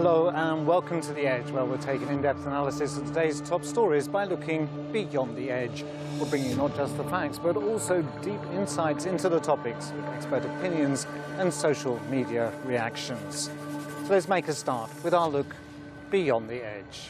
Hello and welcome to The Edge, where we'll take an in-depth analysis of today's top stories by looking beyond the edge. We'll bring you not just the facts, but also deep insights into the topics with expert opinions and social media reactions. So let's make a start with our look beyond the edge.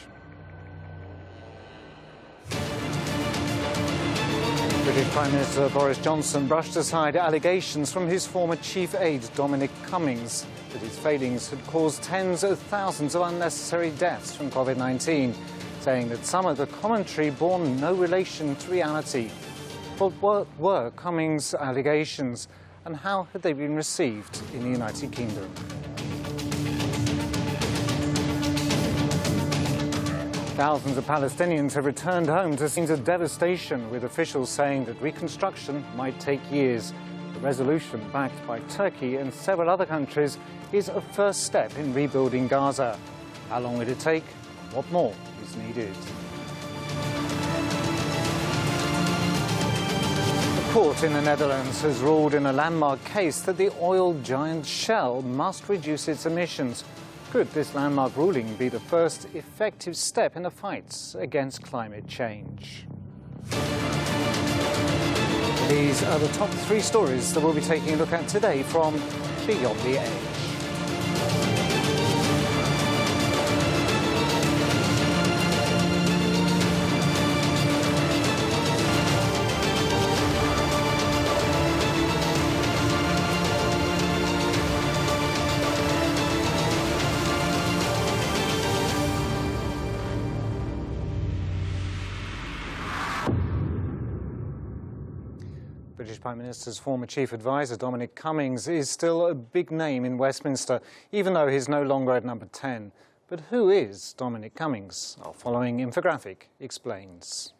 British Prime Minister Boris Johnson brushed aside allegations from his former chief aide Dominic Cummings that his failings had caused tens of thousands of unnecessary deaths from COVID-19, saying that some of the commentary bore no relation to reality. But what were Cummings' allegations and how had they been received in the United Kingdom? Thousands of Palestinians have returned home to scenes of devastation, with officials saying that reconstruction might take years. The resolution, backed by Turkey and several other countries, is a first step in rebuilding Gaza. How long will it take? What more is needed? A court in the Netherlands has ruled in a landmark case that the oil giant Shell must reduce its emissions. Could this landmark ruling be the first effective step in the fights against climate change? These are the top three stories that we'll be taking a look at today from Beyond the Edge. British Prime Minister's former chief advisor, Dominic Cummings, is still a big name in Westminster, even though he's no longer at number 10. But who is Dominic Cummings? Our following infographic explains.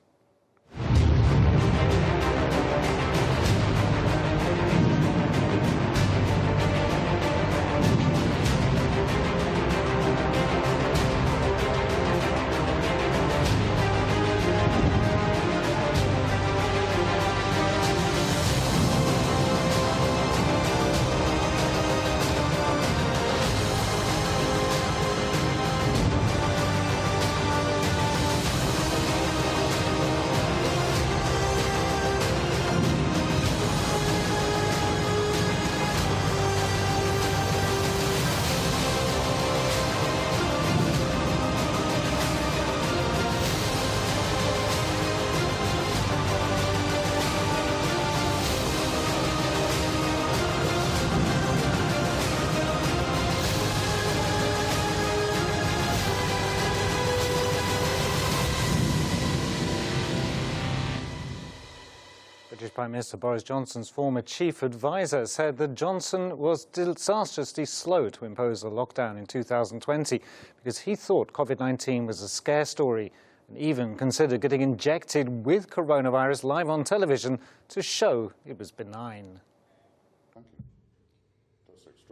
British Prime Minister Boris Johnson's former chief advisor said that Johnson was disastrously slow to impose a lockdown in 2020 because he thought COVID-19 was a scare story and even considered getting injected with coronavirus live on television to show it was benign.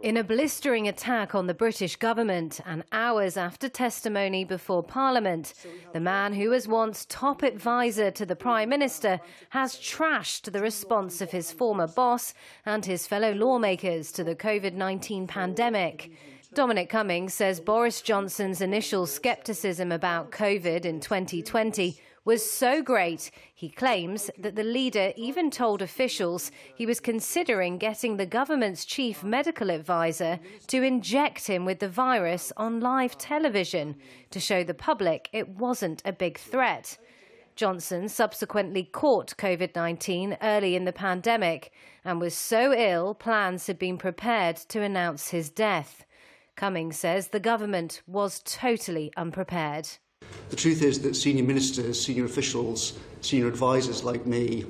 In a blistering attack on the British government and hours after testimony before Parliament, the man who was once top advisor to the Prime Minister has trashed the response of his former boss and his fellow lawmakers to the COVID-19 pandemic. Dominic Cummings says Boris Johnson's initial scepticism about COVID in 2020 was so great, he claims that the leader even told officials he was considering getting the government's chief medical advisor to inject him with the virus on live television to show the public it wasn't a big threat. Johnson subsequently caught COVID-19 early in the pandemic and was so ill plans had been prepared to announce his death. Cummings says the government was totally unprepared. The truth is that senior ministers, senior officials, senior advisers like me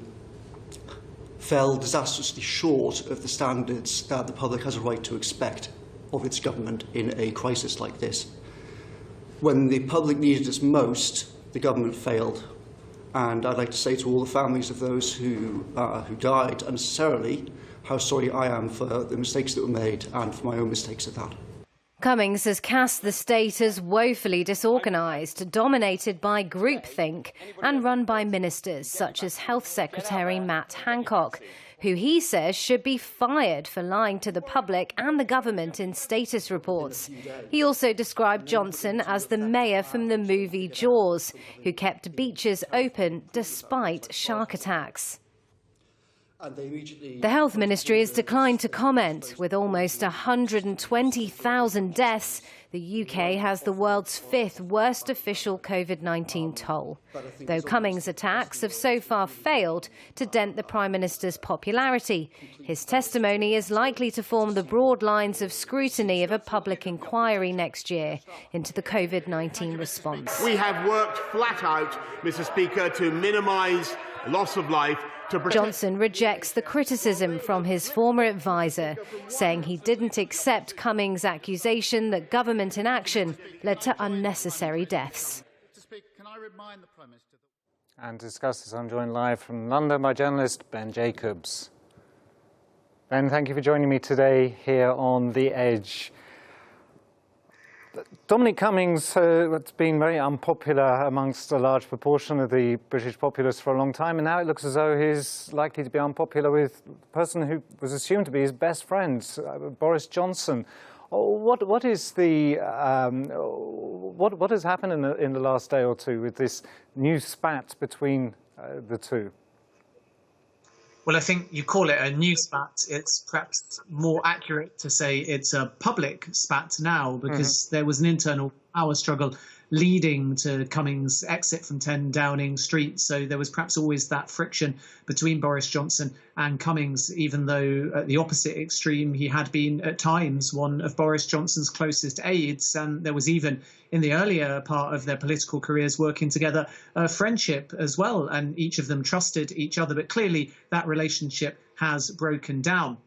fell disastrously short of the standards that the public has a right to expect of its government in a crisis like this. When the public needed us most, the government failed. And I'd like to say to all the families of those who died unnecessarily how sorry I am for the mistakes that were made and for my own mistakes at that. Cummings has cast the state as woefully disorganised, dominated by groupthink and run by ministers such as Health Secretary Matt Hancock, who he says should be fired for lying to the public and the government in status reports. He also described Johnson as the mayor from the movie Jaws, who kept beaches open despite shark attacks. The Health Ministry has declined to comment. With almost 120,000 deaths, the UK has the world's 5th worst official COVID-19 toll. Though Cummings' attacks have so far failed to dent the Prime Minister's popularity, his testimony is likely to form the broad lines of scrutiny of a public inquiry next year into the COVID-19 response. We have worked flat out, Mr. Speaker, to minimise loss of life. Johnson rejects the criticism from his former advisor, saying he didn't accept Cummings' accusation that government inaction led to unnecessary deaths. And to discuss this, I'm joined live from London by journalist Ben Jacobs. Ben, thank you for joining me today here on The Edge. Dominic Cummings has been very unpopular amongst a large proportion of the British populace for a long time, and now it looks as though he's likely to be unpopular with the person who was assumed to be his best friend, Boris Johnson. What is the what has happened in the last day or two with this new spat between the two? Well, I think you call it a new spat. It's perhaps more accurate to say it's a public spat now, because there was an internal power struggle leading to Cummings' exit from 10 Downing Street. So there was perhaps always that friction between Boris Johnson and Cummings, even though at the opposite extreme he had been at times one of Boris Johnson's closest aides. And there was even in the earlier part of their political careers working together a friendship as well. And each of them trusted each other. But clearly that relationship has broken down.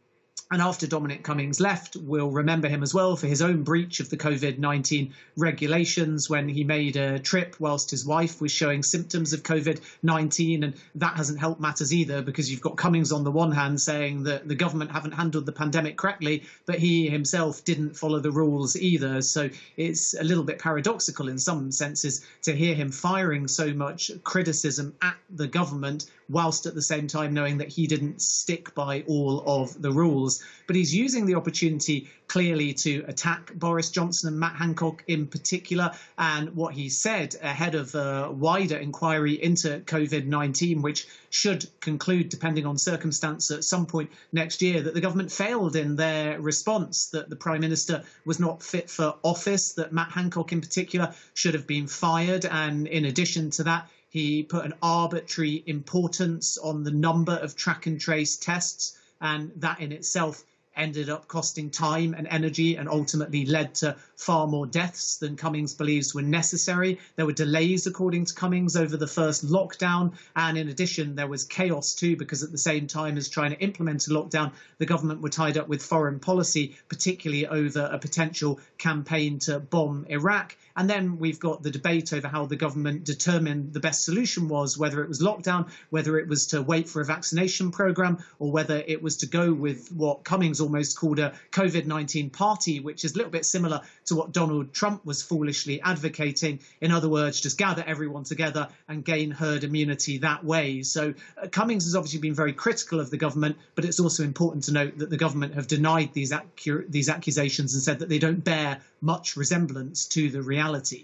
And after Dominic Cummings left, we'll remember him as well for his own breach of the COVID-19 regulations when he made a trip whilst his wife was showing symptoms of COVID-19. And that hasn't helped matters either, because you've got Cummings on the one hand saying that the government haven't handled the pandemic correctly, but he himself didn't follow the rules either. So it's a little bit paradoxical in some senses to hear him firing so much criticism at the government whilst at the same time knowing that he didn't stick by all of the rules. But he's using the opportunity clearly to attack Boris Johnson and Matt Hancock in particular. And what he said ahead of a wider inquiry into COVID-19, which should conclude, depending on circumstance, at some point next year, that the government failed in their response, that the Prime Minister was not fit for office, that Matt Hancock in particular should have been fired. And in addition to that, he put an arbitrary importance on the number of track and trace tests, and that in itself ended up costing time and energy and ultimately led to far more deaths than Cummings believes were necessary. There were delays, according to Cummings, over the first lockdown. And in addition, there was chaos too, because at the same time as trying to implement a lockdown, the government were tied up with foreign policy, particularly over a potential campaign to bomb Iraq. And then we've got the debate over how the government determined the best solution was, whether it was lockdown, whether it was to wait for a vaccination programme, or whether it was to go with what Cummings almost called a COVID-19 party, which is a little bit similar to what Donald Trump was foolishly advocating. In other words, just gather everyone together and gain herd immunity that way. So Cummings has obviously been very critical of the government, but it's also important to note that the government have denied these accusations and said that they don't bear much resemblance to the reality.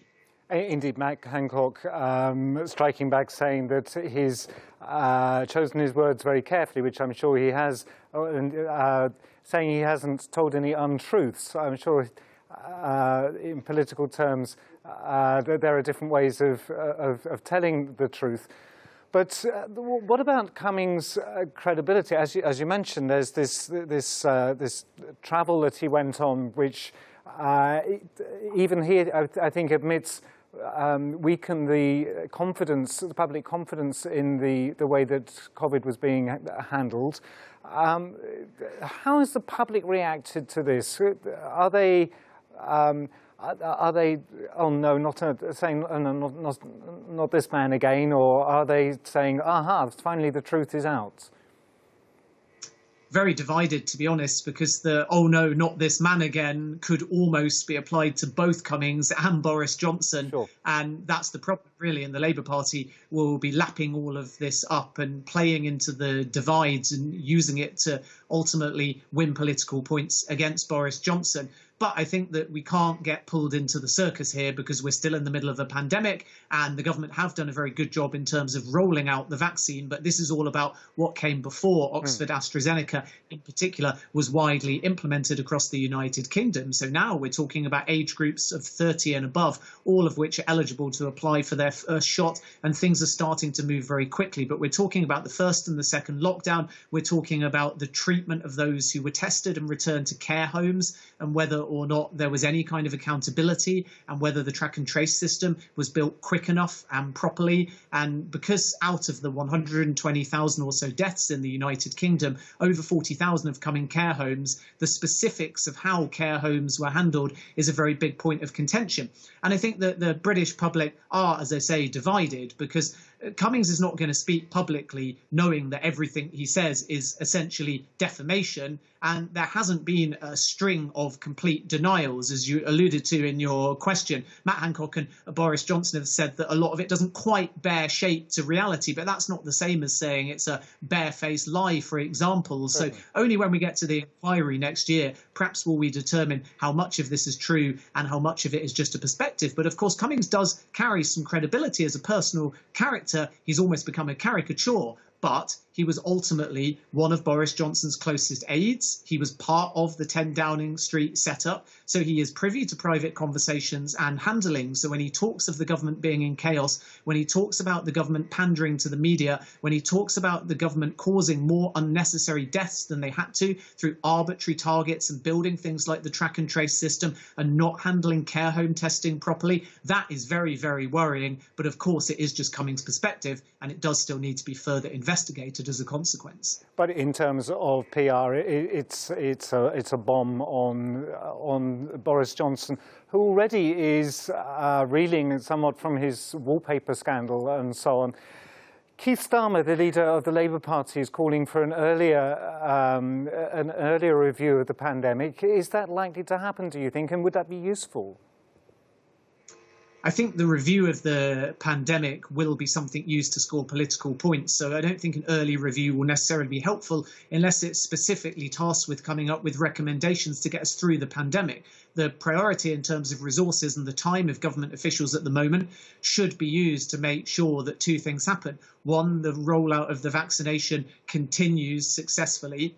Indeed, Matt Hancock striking back, saying that he's chosen his words very carefully, which I'm sure he has, saying he hasn't told any untruths. I'm sure in political terms there are different ways of telling the truth. But what about Cummings' credibility? As you mentioned, there's this travel that he went on, which even he, I think, admits weakened the confidence, the public confidence in the way that COVID was being handled. How has the public reacted to this? Are they, oh no, not saying not this man again, or are they saying, aha, finally the truth is out? Very divided, to be honest, because the "oh no, not this man again" could almost be applied to both Cummings and Boris Johnson. Sure. And that's the problem really, and the Labour Party will be lapping all of this up and playing into the divides and using it to ultimately win political points against Boris Johnson. But I think that we can't get pulled into the circus here because we're still in the middle of a pandemic and the government have done a very good job in terms of rolling out the vaccine. But this is all about what came before. Oxford AstraZeneca in particular was widely implemented across the United Kingdom. So now we're talking about age groups of 30 and above, all of which are eligible to apply for their first shot. And things are starting to move very quickly. But we're talking about the first and the second lockdown. We're talking about the treatment of those who were tested and returned to care homes and whether or not there was any kind of accountability and whether the track and trace system was built quick enough and properly. And because out of the 120,000 or so deaths in the United Kingdom, over 40,000 have come in care homes, the specifics of how care homes were handled is a very big point of contention. And I think that the British public are, as I say, divided because Cummings is not going to speak publicly knowing that everything he says is essentially defamation. And there hasn't been a string of complete denials, as you alluded to in your question. Matt Hancock and Boris Johnson have said that a lot of it doesn't quite bear shape to reality, but that's not the same as saying it's a barefaced lie, for example. So only when we get to the inquiry next year, perhaps will we determine how much of this is true and how much of it is just a perspective. But of course, Cummings does carry some credibility as a personal character. He's almost become a caricature. But he was ultimately one of Boris Johnson's closest aides. He was part of the 10 Downing Street setup. So he is privy to private conversations and handling. So when he talks of the government being in chaos, when he talks about the government pandering to the media, when he talks about the government causing more unnecessary deaths than they had to through arbitrary targets and building things like the track and trace system and not handling care home testing properly, that is very, very worrying. But of course, it is just Cummings' perspective, and it does still need to be further investigated as a consequence. But in terms of PR, it's a bomb on Boris Johnson, who already is reeling somewhat from his wallpaper scandal and so on. Keith Starmer, the leader of the Labour Party, is calling for an earlier review of the pandemic. Is that likely to happen, do you think, and would that be useful? I think the review of the pandemic will be something used to score political points. So I don't think an early review will necessarily be helpful unless it's specifically tasked with coming up with recommendations to get us through the pandemic. The priority in terms of resources and the time of government officials at the moment should be used to make sure that two things happen. One, the rollout of the vaccination continues successfully.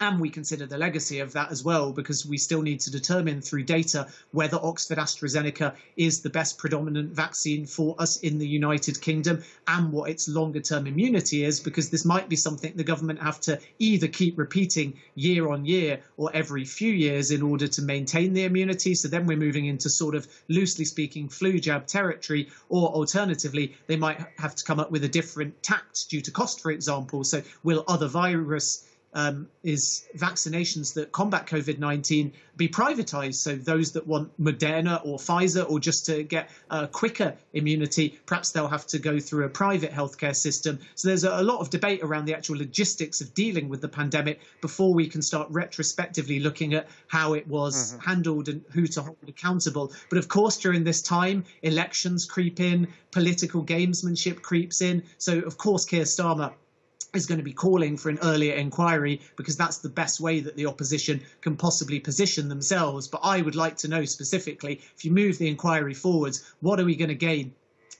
And we consider the legacy of that as well, because we still need to determine through data whether Oxford AstraZeneca is the best predominant vaccine for us in the United Kingdom and what its longer term immunity is, because this might be something the government have to either keep repeating year on year or every few years in order to maintain the immunity. So then we're moving into sort of, loosely speaking, flu jab territory, or alternatively, they might have to come up with a different tact due to cost, for example. So will other vaccinations that combat COVID-19 be privatized? So those that want Moderna or Pfizer or just to get quicker immunity, perhaps they'll have to go through a private healthcare system. So there's a lot of debate around the actual logistics of dealing with the pandemic before we can start retrospectively looking at how it was handled and who to hold accountable. But of course, during this time, elections creep in, political gamesmanship creeps in. So of course, Keir Starmer is going to be calling for an earlier inquiry because that's the best way that the opposition can possibly position themselves. But I would like to know specifically, if you move the inquiry forwards, what are we going to gain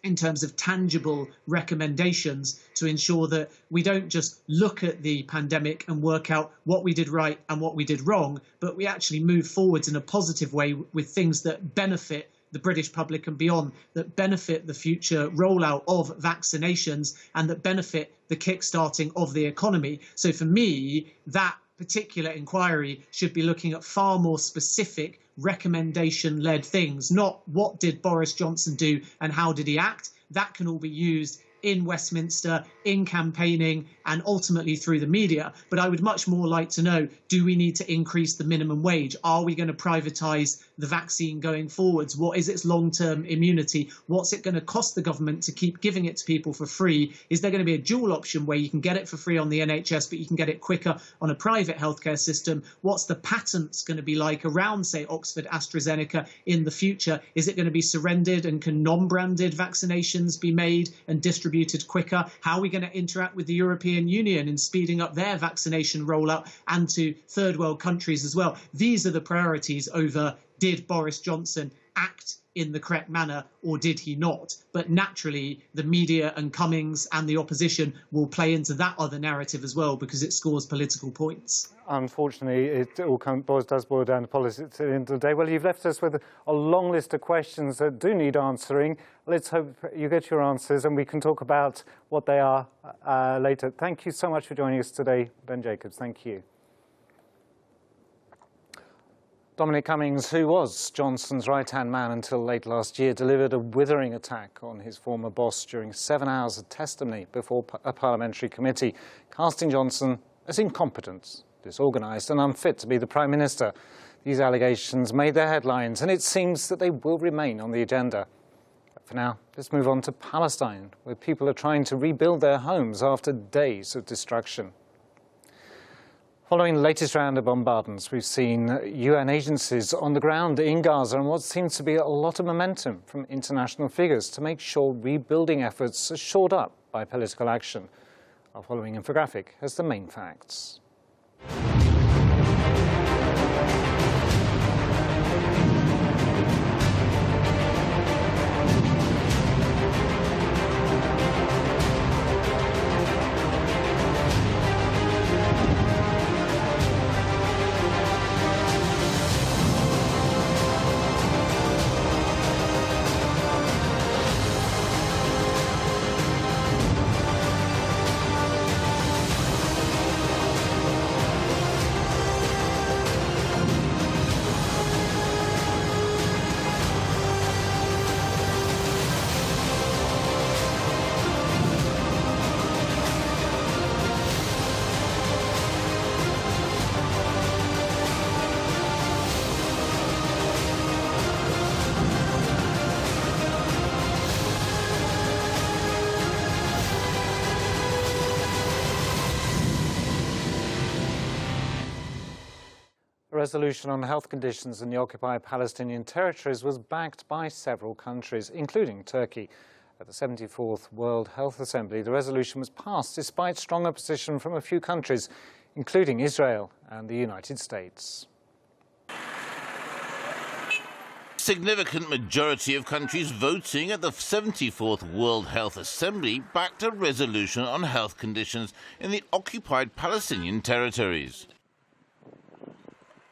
in terms of tangible recommendations to ensure that we don't just look at the pandemic and work out what we did right and what we did wrong, but we actually move forwards in a positive way with things that benefit the British public and beyond, that benefit the future rollout of vaccinations and that benefit the kickstarting of the economy. So for me, that particular inquiry should be looking at far more specific recommendation-led things, not what did Boris Johnson do and how did he act. That can all be used in Westminster, in campaigning, and ultimately through the media. But I would much more like to know, do we need to increase the minimum wage? Are we going to privatise the vaccine going forwards? What is its long-term immunity? What's it going to cost the government to keep giving it to people for free? Is there going to be a dual option where you can get it for free on the NHS, but you can get it quicker on a private healthcare system? What's the patents going to be like around, say, Oxford AstraZeneca in the future? Is it going to be surrendered, and can non-branded vaccinations be made and distributed quicker? How are we going to interact with the European Union in speeding up their vaccination rollout and to third world countries as well? These are the priorities over, did Boris Johnson act in the correct manner or did he not? But naturally, the media and Cummings and the opposition will play into that other narrative as well, because it scores political points. Unfortunately, it all does boil down to politics at the end of the day. Well, you've left us with a long list of questions that do need answering. Let's hope you get your answers and we can talk about what they are later. Thank you so much for joining us today, Ben Jacobs. Thank you. Dominic Cummings, who was Johnson's right-hand man until late last year, delivered a withering attack on his former boss during 7 hours of testimony before a parliamentary committee, casting Johnson as incompetent, disorganised and unfit to be the Prime Minister. These allegations made their headlines, and it seems that they will remain on the agenda. But for now, let's move on to Palestine, where people are trying to rebuild their homes after days of destruction. Following the latest round of bombardments, we've seen UN agencies on the ground in Gaza and what seems to be a lot of momentum from international figures to make sure rebuilding efforts are shored up by political action. Our following infographic has the main facts. A resolution on health conditions in the occupied Palestinian territories was backed by several countries, including Turkey. At the 74th World Health Assembly, the resolution was passed despite strong opposition from a few countries, including Israel and the United States. Significant majority of countries voting at the 74th World Health Assembly backed a resolution on health conditions in the occupied Palestinian territories.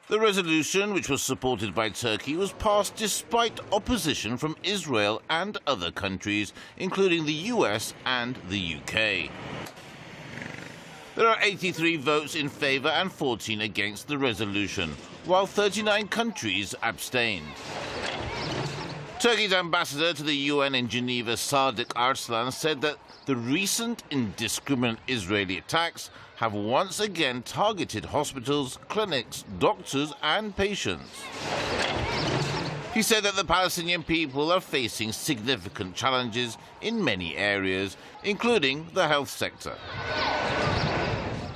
The resolution, which was supported by Turkey, was passed despite opposition from Israel and other countries, including the US and the UK. There are 83 votes in favour and 14 against the resolution, while 39 countries abstained. Turkey's ambassador to the UN in Geneva, Sadık Arslan, said that the recent indiscriminate Israeli attacks have once again targeted hospitals, clinics, doctors and patients. He said that the Palestinian people are facing significant challenges in many areas, including the health sector.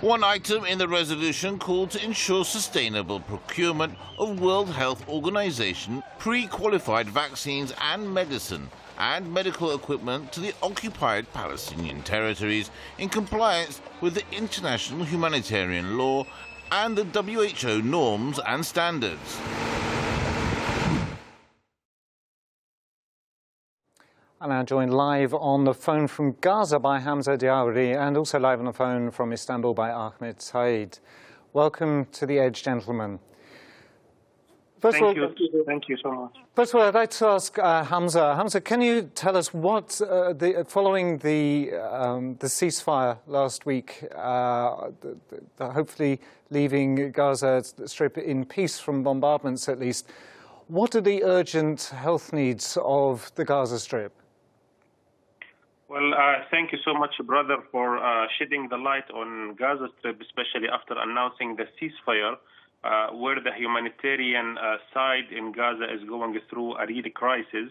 One item in the resolution called to ensure sustainable procurement of World Health Organization pre-qualified vaccines and medicine and medical equipment to the occupied Palestinian territories in compliance with the international humanitarian law and the WHO norms and standards. I'm now joined live on the phone from Gaza by Hamza Diawari and also live on the phone from Istanbul by Ahmed Said. Welcome to The Edge, gentlemen. Thank you so much. First of all, I'd like to ask Hamza. Hamza, can you tell us what, following the ceasefire last week, hopefully leaving Gaza Strip in peace from bombardments at least, what are the urgent health needs of the Gaza Strip? Well, thank you so much, brother, for shedding the light on Gaza Strip, especially after announcing the ceasefire, where the humanitarian side in Gaza is going through a real crisis.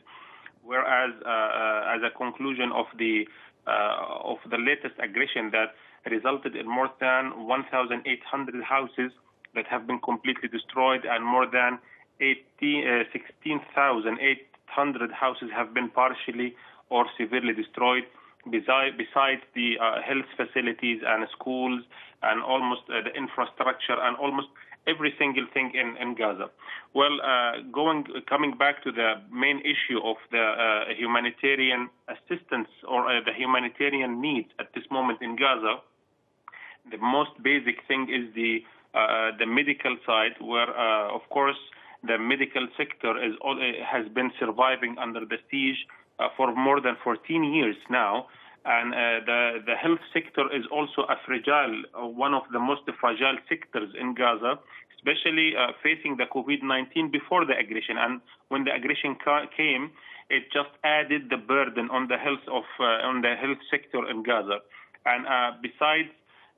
Whereas, as a conclusion of the latest aggression that resulted in more than 1,800 houses that have been completely destroyed, and more than 16,800 houses have been partially or severely destroyed, besides the health facilities and schools and almost the infrastructure and almost every single thing in Gaza. Well, coming back to the main issue of the humanitarian assistance or the humanitarian needs at this moment in Gaza, the most basic thing is the medical side, where, of course, the medical sector has been surviving under the siege for more than 14 years now. And the health sector is also a fragile, one of the most fragile sectors in Gaza, especially facing the COVID-19 before the aggression. And when the aggression came, it just added the burden on the health sector in Gaza. And besides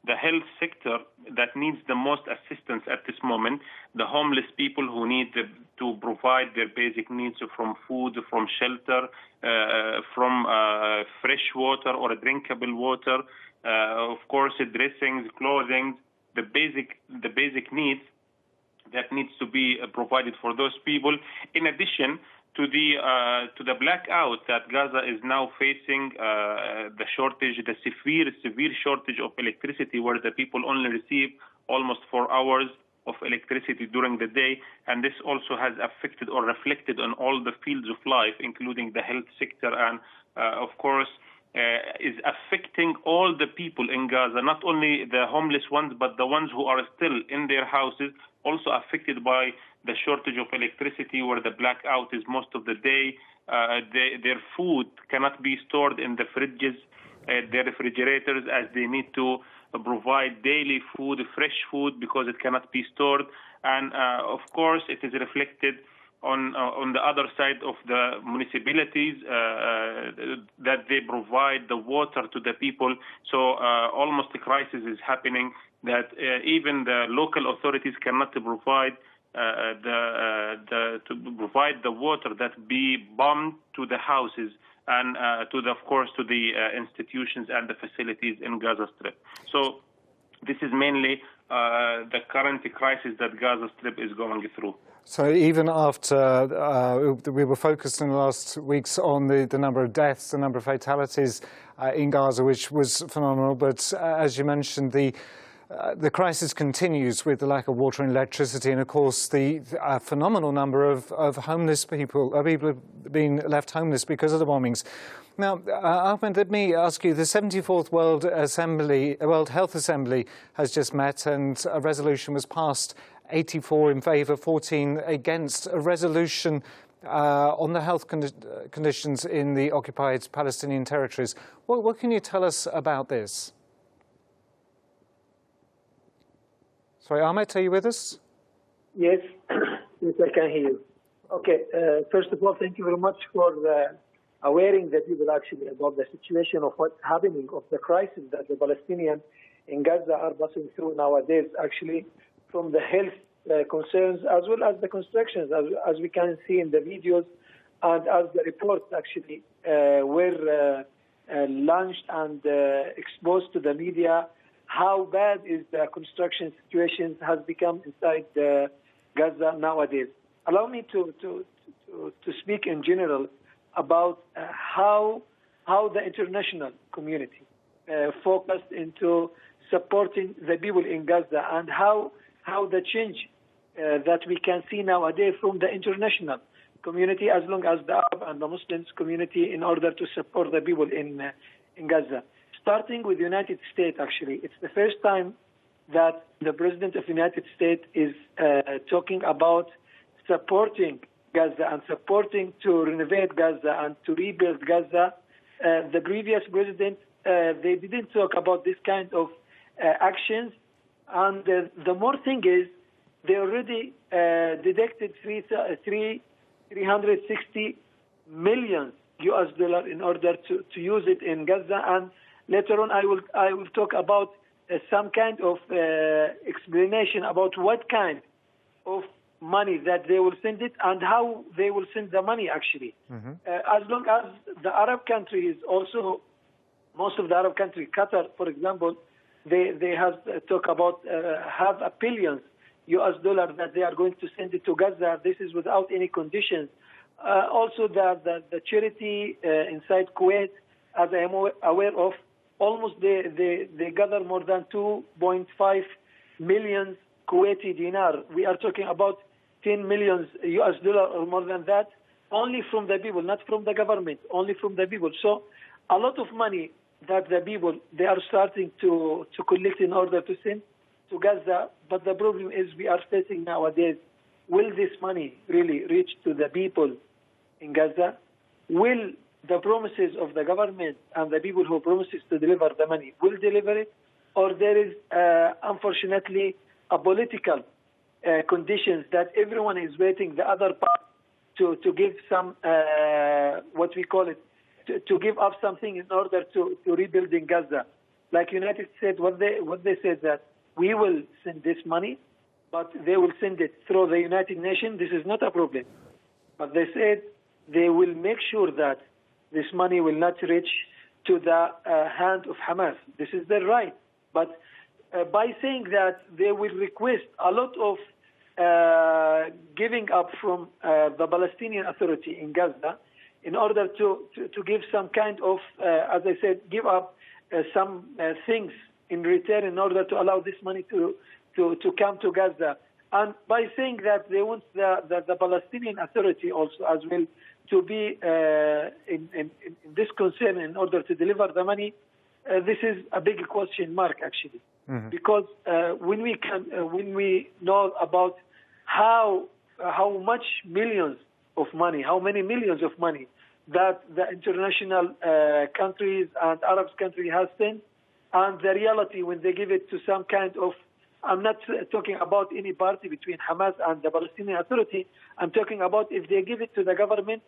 the health sector that needs the most assistance at this moment, the homeless people who need to provide their basic needs from food, from shelter, from fresh water or drinkable water, of course, dressings, clothing, the basic needs that needs to be provided for those people. In addition to the blackout that Gaza is now facing, the shortage, the severe shortage of electricity, where the people only receive almost 4 hours of electricity during the day, and this also has affected or reflected on all the fields of life, including the health sector, and of course is affecting all the people in Gaza, not only the homeless ones, but the ones who are still in their houses, also affected by the shortage of electricity, where the blackout is most of the day. Their food cannot be stored in the fridges, their refrigerators, as they need to provide daily food, fresh food, because it cannot be stored. And of course, it is reflected on the other side of the municipalities, that they provide the water to the people. So almost a crisis is happening, that even the local authorities cannot provide to provide the water that be pumped to the houses and to the institutions and the facilities in Gaza Strip. So this is mainly the current crisis that Gaza Strip is going through. So even after we were focused in the last weeks on the number of deaths, the number of fatalities in Gaza, which was phenomenal, but as you mentioned, the crisis continues with the lack of water and electricity, and of course the phenomenal number of homeless people being left homeless because of the bombings. Now, Ahmed, let me ask you, the 74th World Health Assembly has just met, and a resolution was passed, 84 in favour, 14 against, a resolution on the health conditions in the occupied Palestinian territories. What can you tell us about this? Sorry, Ahmed, are you with us? Yes, yes, I can hear you. Okay, first of all, thank you very much for awareing the people actually about the situation of what's happening, of the crisis that the Palestinians in Gaza are passing through nowadays, actually, from the health concerns as well as the constructions, as we can see in the videos and as the reports actually were launched and exposed to the media. How bad is the construction situation has become inside Gaza nowadays. Allow me to speak in general about how the international community focused into supporting the people in Gaza, and how the change that we can see nowadays from the international community, as long as the Arab and the Muslims community, in order to support the people in Gaza. Starting with the United States, actually, it's the first time that the President of the United States is talking about supporting Gaza and supporting to renovate Gaza and to rebuild Gaza. The previous president, they didn't talk about this kind of actions. And the more thing is, they already deducted $360 million US dollar in order to use it in Gaza. And later on, I will talk about some kind of explanation about what kind of money that they will send it and how they will send the money actually. As long as the Arab countries also, most of the Arab countries, Qatar, for example, they have talk about have a billions US dollar that they are going to send it to Gaza. This is without any conditions. Also, the charity inside Kuwait, as I am aware of, almost they gather more than 2.5 million Kuwaiti dinar. We are talking about 10 million US dollar or more than that, only from the people, not from the government, only from the people. So a lot of money that the people, they are starting to collect in order to send to Gaza. But the problem is we are facing nowadays, will this money really reach to the people in Gaza? Will the promises of the government and the people who promises to deliver the money will deliver it? Or there is, unfortunately, a political conditions that everyone is waiting the other part to give some, what we call it, to give up something in order to rebuild in Gaza. Like United States, what they said that we will send this money, but they will send it through the United Nations. This is not a problem. But they said they will make sure that this money will not reach to the hand of Hamas. This is their right. But by saying that they will request a lot of giving up from the Palestinian Authority in Gaza in order to give some kind of, as I said, give up some things in return in order to allow this money to come to Gaza. And by saying that they want the Palestinian Authority also as well to be in this concern in order to deliver the money, this is a big question mark actually. Because when we know about how much millions of money, how many millions of money that the international countries and Arab countries have sent, and the reality when they give it to some kind of, I'm not talking about any party between Hamas and the Palestinian Authority, I'm talking about if they give it to the government,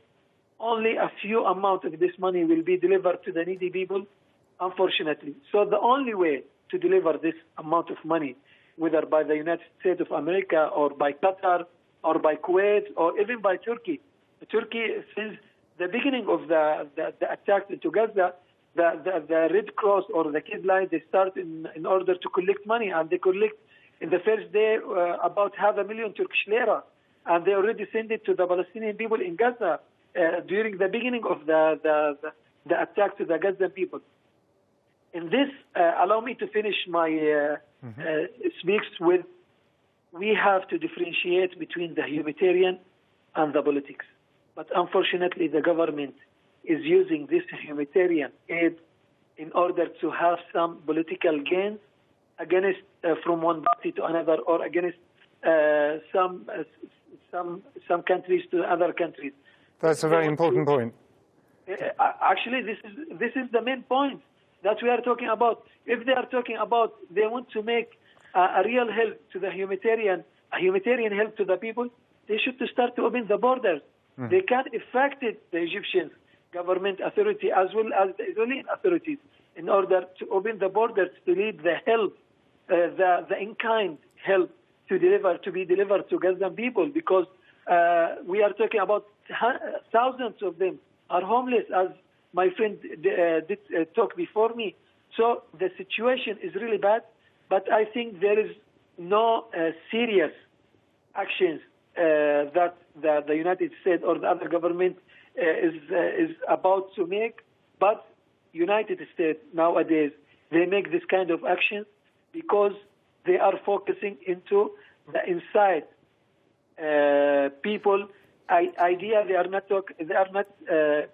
only a few amount of this money will be delivered to the needy people, unfortunately. So the only way to deliver this amount of money, whether by the United States of America or by Qatar or by Kuwait or even by Turkey. Turkey, since the beginning of the attack into Gaza, the Red Cross or the Kid Line, they start in order to collect money, and they collect in the first day about 500,000 Turkish lira, and they already send it to the Palestinian people in Gaza during the beginning of the attack to the Gazan people. In this, allow me to finish my speaks with, we have to differentiate between the humanitarian and the politics. But unfortunately, the government is using this humanitarian aid in order to have some political gains against from one party to another, or against some countries to other countries. That's a very important point. Actually, this is the main point that we are talking about. If they are talking about they want to make a real help to the humanitarian help to the people, they should start to open the borders. They can't affect the Egyptian government authority as well as the Israeli authorities in order to open the borders to lead the help, the in-kind help to be delivered to Gazan people, because we are talking about thousands of them are homeless, as my friend did talk before me. So the situation is really bad, but I think there is no serious actions that the United States or the other government is about to make. But United States nowadays, they make this kind of action because they are focusing into the inside people idea. They are not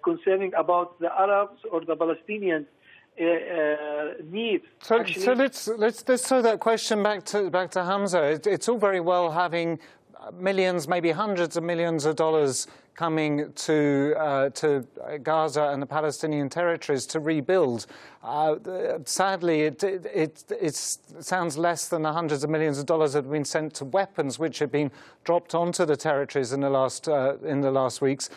concerning about the Arabs or the Palestinians needs. So let's throw that question back to Hamza. It's all very well having millions, maybe hundreds of millions of dollars coming to Gaza and the Palestinian territories to rebuild. Sadly, it sounds less than the hundreds of millions of dollars that have been sent to weapons which have been dropped onto the territories in the last weeks.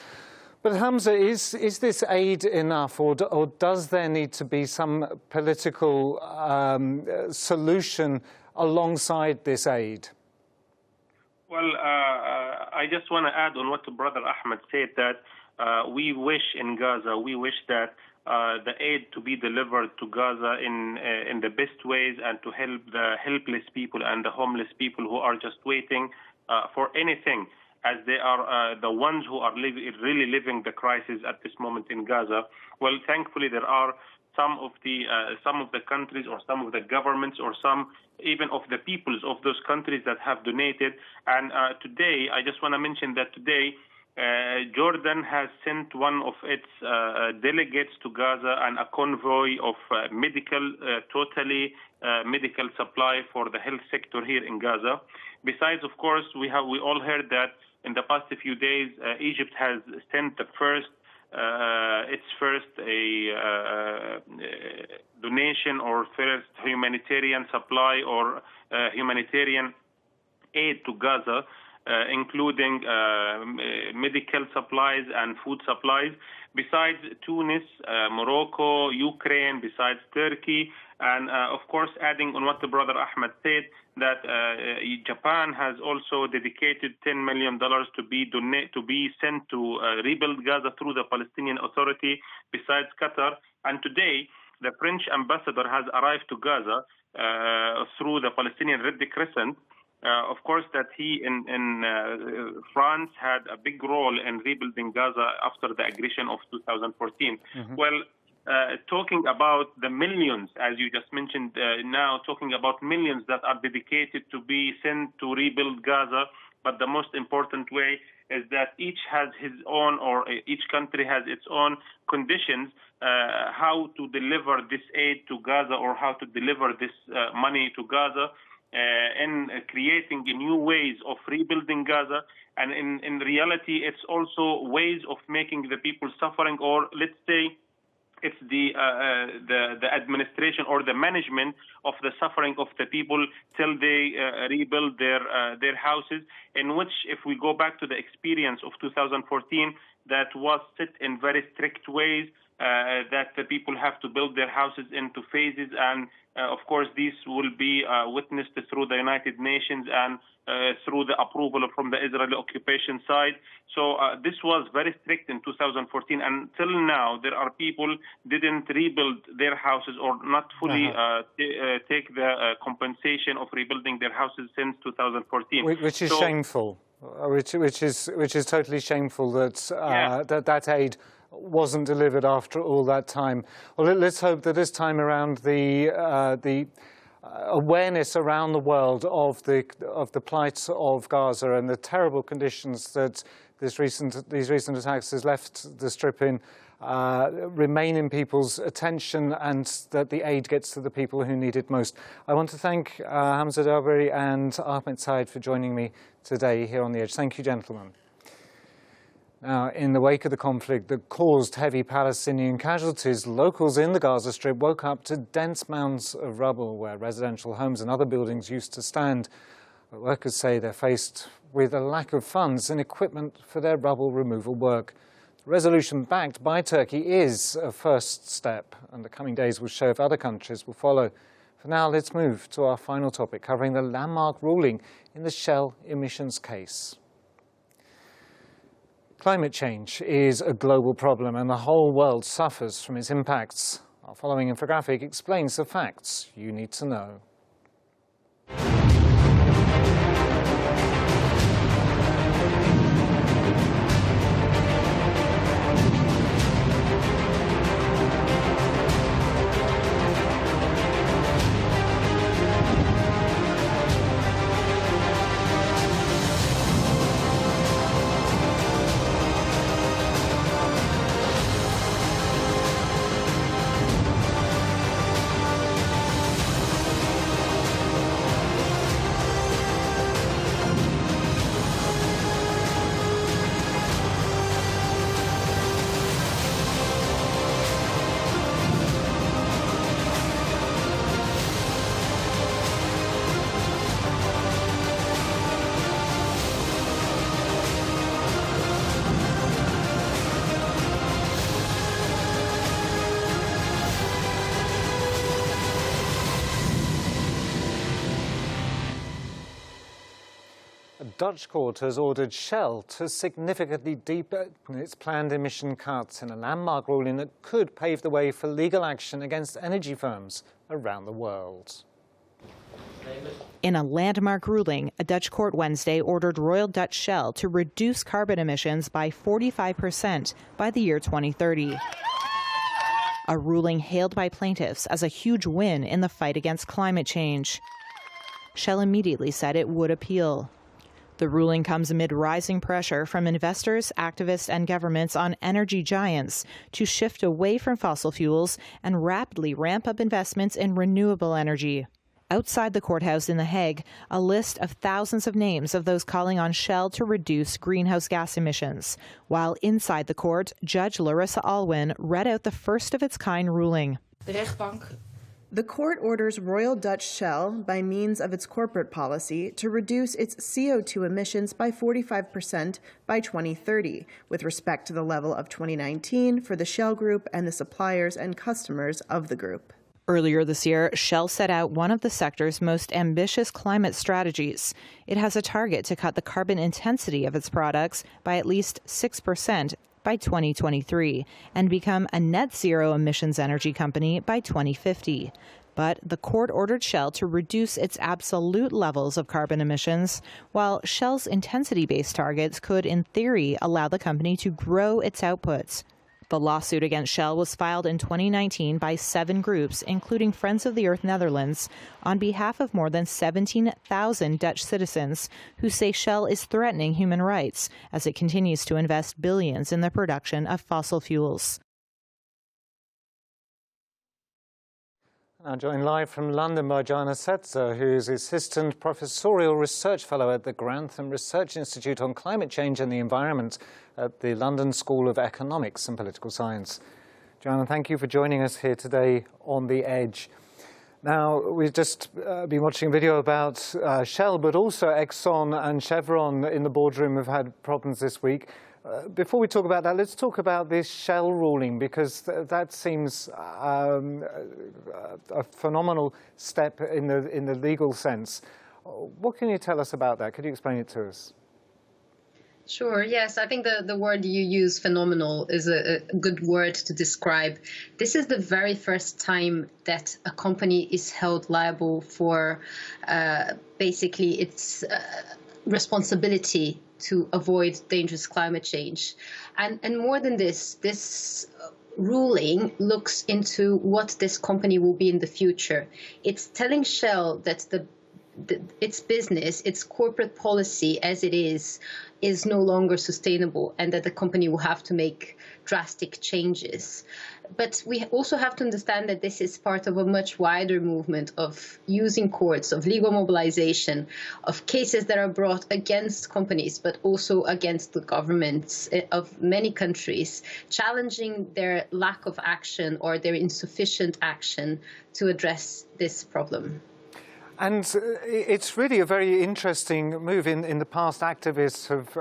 But Hamza, is this aid enough, or does there need to be some political solution alongside this aid? Well, I just want to add on what Brother Ahmed said, that we wish in Gaza, we wish that the aid to be delivered to Gaza in the best ways, and to help the helpless people and the homeless people who are just waiting for anything, as they are the ones who are really living the crisis at this moment in Gaza. Well, thankfully, there are some of the countries, or some of the governments, or some even of the peoples of those countries that have donated. And today, I just want to mention that today, Jordan has sent one of its delegates to Gaza, and a convoy of totally medical supply for the health sector here in Gaza. Besides, of course, we all heard that in the past few days, Egypt has sent its first donation, or first humanitarian supply, or humanitarian aid to Gaza, including medical supplies and food supplies. Besides Tunis, Morocco, Ukraine, besides Turkey, and of course, adding on what the Brother Ahmed said, that Japan has also dedicated $10 million to be sent to rebuild Gaza through the Palestinian Authority, besides Qatar. And today, the French ambassador has arrived to Gaza through the Palestinian Red Crescent. Of course, that he in France had a big role in rebuilding Gaza after the aggression of 2014. Mm-hmm. Well, talking about the millions, as you just mentioned now, talking about millions that are dedicated to be sent to rebuild Gaza, but the most important way is that each has his own, or each country has its own conditions, how to deliver this aid to Gaza, or how to deliver this money to Gaza, in creating new ways of rebuilding Gaza. And in reality, it's also ways of making the people suffering, or let's say, it's the administration or the management of the suffering of the people till they rebuild their houses, in which, if we go back to the experience of 2014, that was set in very strict ways, that the people have to build their houses into phases, and of course, this will be witnessed through the United Nations and through the approval from the Israeli occupation side. So this was very strict in 2014. Until now, there are people didn't rebuild their houses, or not fully take the compensation of rebuilding their houses since 2014. Which is shameful. Which is totally shameful that that aid wasn't delivered after all that time. Well, let's hope that this time around the awareness around the world of the plight of Gaza and the terrible conditions that these recent attacks has left the Strip in remain in people's attention, and that the aid gets to the people who need it most. I want to thank Hamza Dabiri and Ahmed Said for joining me today here on The Edge. Thank you, gentlemen. Now, in the wake of the conflict that caused heavy Palestinian casualties, locals in the Gaza Strip woke up to dense mounds of rubble where residential homes and other buildings used to stand. But workers say they're faced with a lack of funds and equipment for their rubble removal work. The resolution backed by Turkey is a first step, and the coming days will show if other countries will follow. For now, let's move to our final topic, covering the landmark ruling in the Shell emissions case. Climate change is a global problem, and the whole world suffers from its impacts. Our following infographic explains the facts you need to know. Dutch court has ordered Shell to significantly deepen its planned emission cuts in a landmark ruling that could pave the way for legal action against energy firms around the world. In a landmark ruling, a Dutch court Wednesday ordered Royal Dutch Shell to reduce carbon emissions by 45% by the year 2030. A ruling hailed by plaintiffs as a huge win in the fight against climate change. Shell immediately said it would appeal. The ruling comes amid rising pressure from investors, activists, and governments on energy giants to shift away from fossil fuels and rapidly ramp up investments in renewable energy. Outside the courthouse in The Hague, a list of thousands of names of those calling on Shell to reduce greenhouse gas emissions, while inside the court, Judge Larissa Alwyn read out the first-of-its-kind ruling. The court orders Royal Dutch Shell, by means of its corporate policy, to reduce its CO2 emissions by 45% by 2030, with respect to the level of 2019 for the Shell Group and the suppliers and customers of the group. Earlier this year, Shell set out one of the sector's most ambitious climate strategies. It has a target to cut the carbon intensity of its products by at least 6% by 2023 and become a net zero emissions energy company by 2050. But the court ordered Shell to reduce its absolute levels of carbon emissions, while Shell's intensity-based targets could, in theory, allow the company to grow its outputs. The lawsuit against Shell was filed in 2019 by 7 groups, including Friends of the Earth Netherlands, on behalf of more than 17,000 Dutch citizens who say Shell is threatening human rights as it continues to invest billions in the production of fossil fuels. Now joined live from London by ALJAZZAR, who is Assistant Professorial Research Fellow at the Grantham Research Institute on Climate Change and the Environment at the London School of Economics and Political Science. Joanna, thank you for joining us here today on The Edge. Now, we've just been watching a video about Shell, but also Exxon and Chevron in the boardroom have had problems this week. Before we talk about that, let's talk about this Shell ruling, because that seems a phenomenal step in the legal sense. What can you tell us about that? Could you explain it to us? Sure, yes. I think the word you use, phenomenal, is a good word to describe. This is the very first time that a company is held liable for basically its responsibility to avoid dangerous climate change. And more than this ruling looks into what this company will be in the future. It's telling Shell that its business, its corporate policy as it is no longer sustainable, and that the company will have to make drastic changes. But we also have to understand that this is part of a much wider movement of using courts, of legal mobilization, of cases that are brought against companies, but also against the governments of many countries, challenging their lack of action or their insufficient action to address this problem. And it's really a very interesting move. In the past, activists have,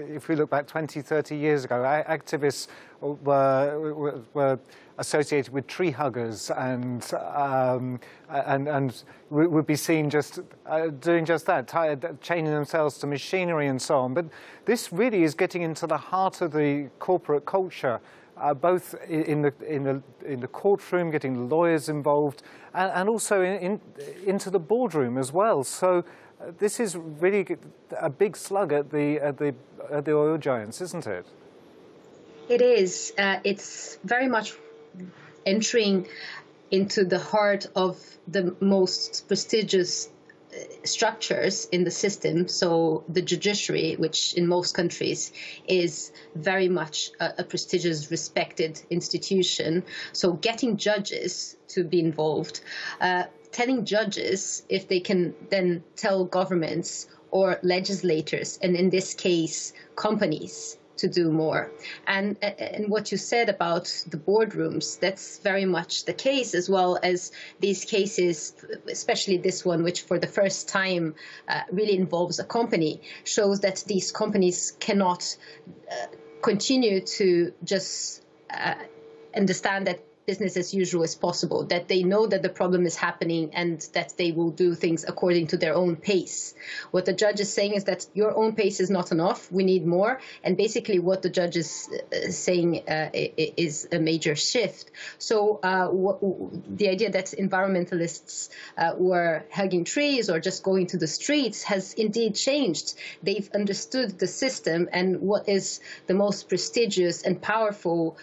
if we look back 20, 30 years ago, activists were associated with tree huggers and would be seen just doing just that, chaining themselves to machinery and so on. But this really is getting into the heart of the corporate culture. Both in the courtroom, getting the lawyers involved, and also into the boardroom as well. So this is really a big slug at the oil giants, isn't it? It is. It's very much entering into the heart of the most prestigious structures in the system. So the judiciary, which in most countries is very much a prestigious, respected institution. So getting judges to be involved, telling judges if they can then tell governments or legislators, and in this case, companies, to do more. And what you said about the boardrooms, that's very much the case, as well as these cases, especially this one, which for the first time really involves a company, shows that these companies cannot continue to just understand that business as usual as possible, that they know that the problem is happening and that they will do things according to their own pace. What the judge is saying is that your own pace is not enough, we need more. And basically what the judge is saying is a major shift. So the idea that environmentalists were hugging trees or just going to the streets has indeed changed. They've understood the system and what is the most prestigious and powerful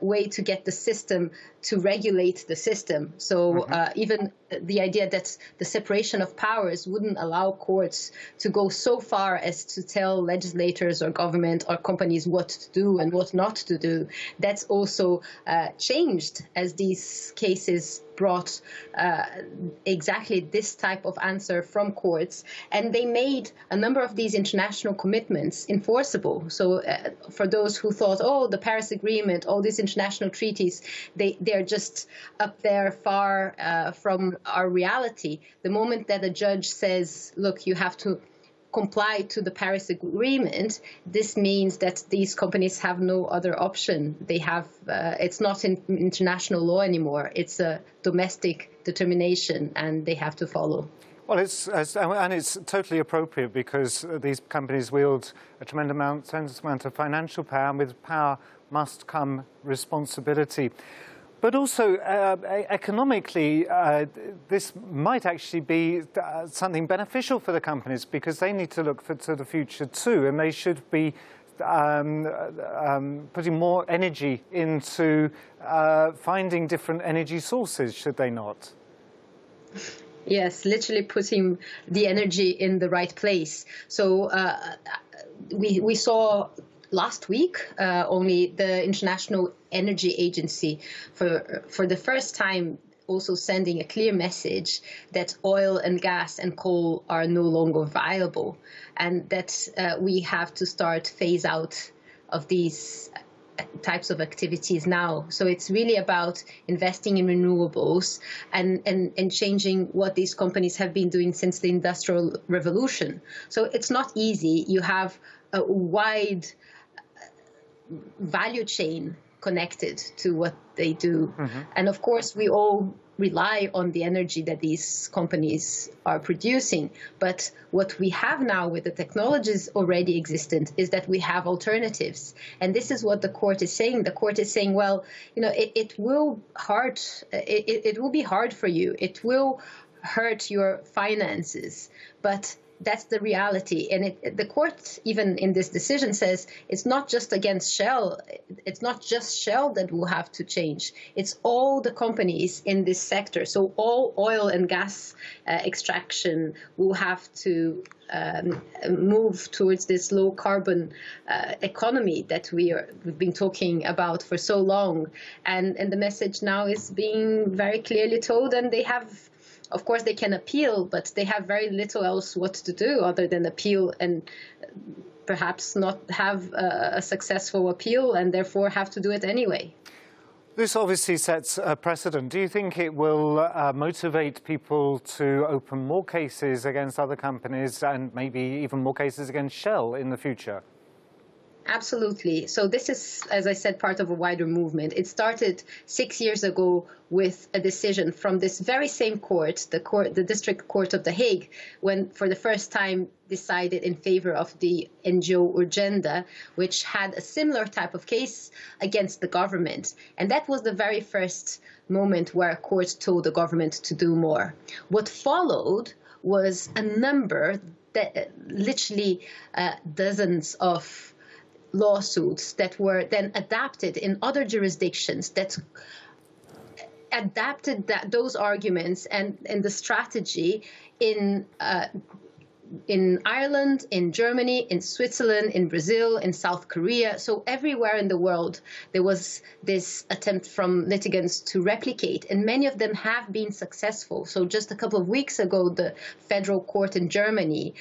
way to get the system to regulate the system. So even the idea that the separation of powers wouldn't allow courts to go so far as to tell legislators or government or companies what to do and what not to do, that's also changed as these cases brought exactly this type of answer from courts. And they made a number of these international commitments enforceable. So for those who thought, oh, the Paris Agreement, all these international treaties, they're just up there far from our reality. The moment that a judge says, look, you have to comply to the Paris Agreement, this means that these companies have no other option. They have, it's not in international law anymore. It's a domestic determination, and they have to follow. Well, it's totally appropriate because these companies wield a tremendous amount of financial power, and with power must come responsibility. But also, economically, this might actually be something beneficial for the companies because they need to look to the future too, and they should be putting more energy into finding different energy sources, should they not? Yes, literally putting the energy in the right place. So we saw last week, only the International Energy Agency, for the first time, also sending a clear message that oil and gas and coal are no longer viable, and that we have to start phase out of these types of activities now. So it's really about investing in renewables and changing what these companies have been doing since the Industrial Revolution. So it's not easy. You have a wide value chain connected to what they do. And of course, we all rely on the energy that these companies are producing. But what we have now with the technologies already existent is that we have alternatives. And this is what the court is saying. The court is saying, well, you know, it will be hard for you. It will hurt your finances. But that's the reality. And the court, even in this decision, says it's not just against Shell. It's not just Shell that will have to change. It's all the companies in this sector. So all oil and gas extraction will have to move towards this low carbon economy that we've been talking about for so long. And the message now is being very clearly told, and they have, of course, they can appeal, but they have very little else what to do other than appeal and perhaps not have a successful appeal and therefore have to do it anyway. This obviously sets a precedent. Do you think it will motivate people to open more cases against other companies and maybe even more cases against Shell in the future? Absolutely. So this is, as I said, part of a wider movement. It started 6 years ago with a decision from this very same court, the District Court of The Hague, when for the first time decided in favor of the NGO Urgenda, which had a similar type of case against the government. And that was the very first moment where a court told the government to do more. What followed was a number, literally dozens of lawsuits that were then adapted in other jurisdictions that adapted those arguments and the strategy in Ireland, in Germany, in Switzerland, in Brazil, in South Korea. So everywhere in the world, there was this attempt from litigants to replicate, and many of them have been successful. So just a couple of weeks ago, the federal court in Germany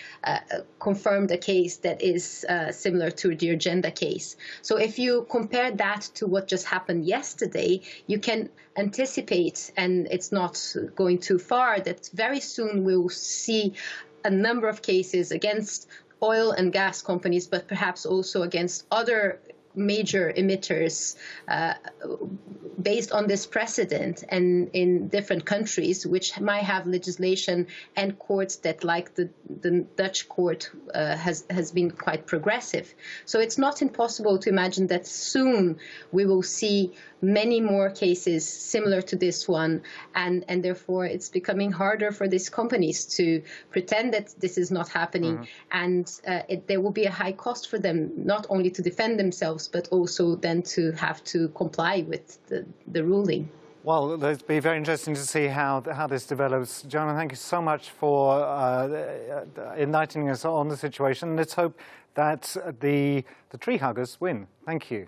confirmed a case that is similar to the Urgenda case. So if you compare that to what just happened yesterday, you can anticipate, and it's not going too far, that very soon we'll see a number of cases against oil and gas companies, but perhaps also against other major emitters based on this precedent, and in different countries which might have legislation and courts that, like the Dutch court, has been quite progressive. So it's not impossible to imagine that soon we will see many more cases similar to this one, and therefore it's becoming harder for these companies to pretend that this is not happening, and there will be a high cost for them, not only to defend themselves, but also then to have to comply with the ruling. Well, it'll be very interesting to see how this develops. Joanna, thank you so much for enlightening us on the situation. Let's hope that the tree huggers win. Thank you.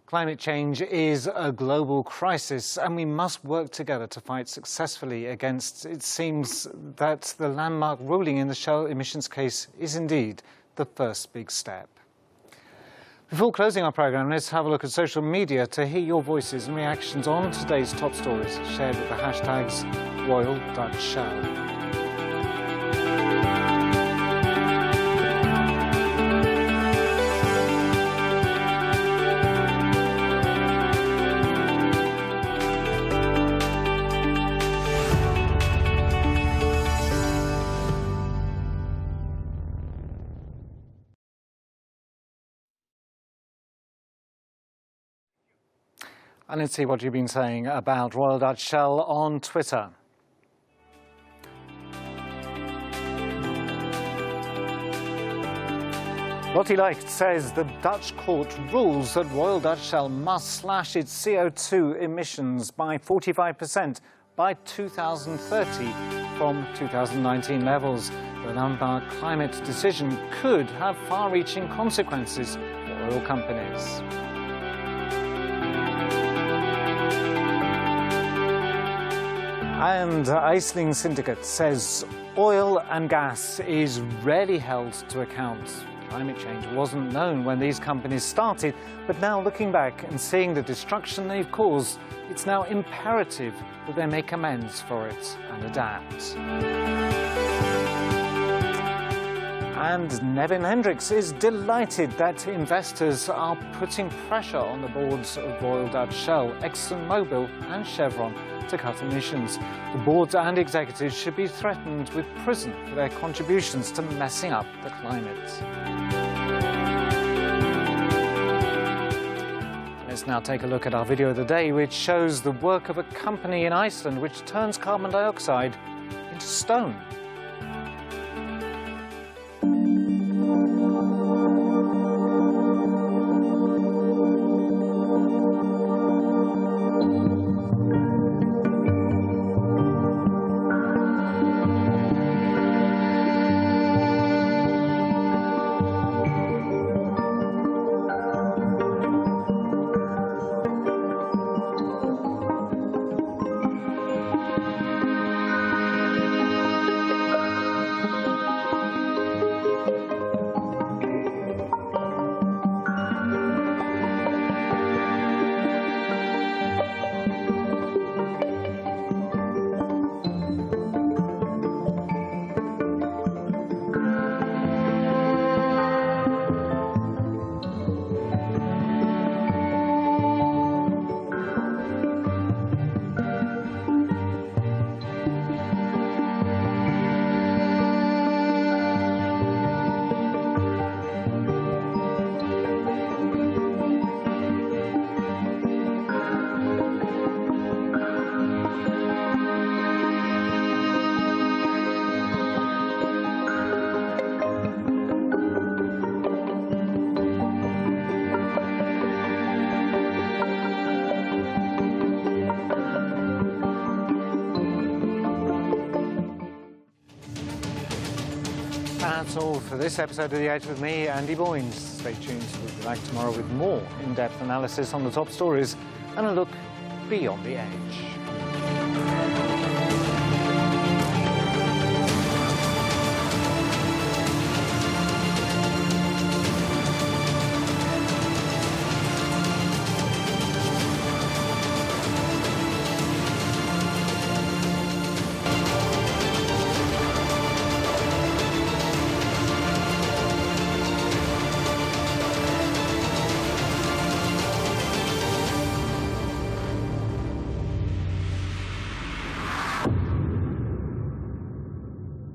Climate change is a global crisis, and we must work together to fight successfully against. It seems that the landmark ruling in the Shell emissions case is indeed the first big step. Before closing our programme, let's have a look at social media to hear your voices and reactions on today's top stories, shared with the hashtags Royal Dutch Shell. And let's see what you've been saying about Royal Dutch Shell on Twitter. Lottie Leicht says the Dutch court rules that Royal Dutch Shell must slash its CO2 emissions by 45% by 2030 from 2019 levels. The landmark climate decision could have far-reaching consequences for oil companies. And Aisling Syndicate says oil and gas is rarely held to account. Climate change wasn't known when these companies started, but now looking back and seeing the destruction they've caused, it's now imperative that they make amends for it and adapt. And Nevin Hendricks is delighted that investors are putting pressure on the boards of Royal Dutch Shell, ExxonMobil and Chevron to cut emissions. The boards and executives should be threatened with prison for their contributions to messing up the climate. Let's now take a look at our video of the day, which shows the work of a company in Iceland which turns carbon dioxide into stone. That's all for this episode of The Edge with me, Andy Boyns. Stay tuned. We'll be back tomorrow with more in-depth analysis on the top stories and a look beyond the edge.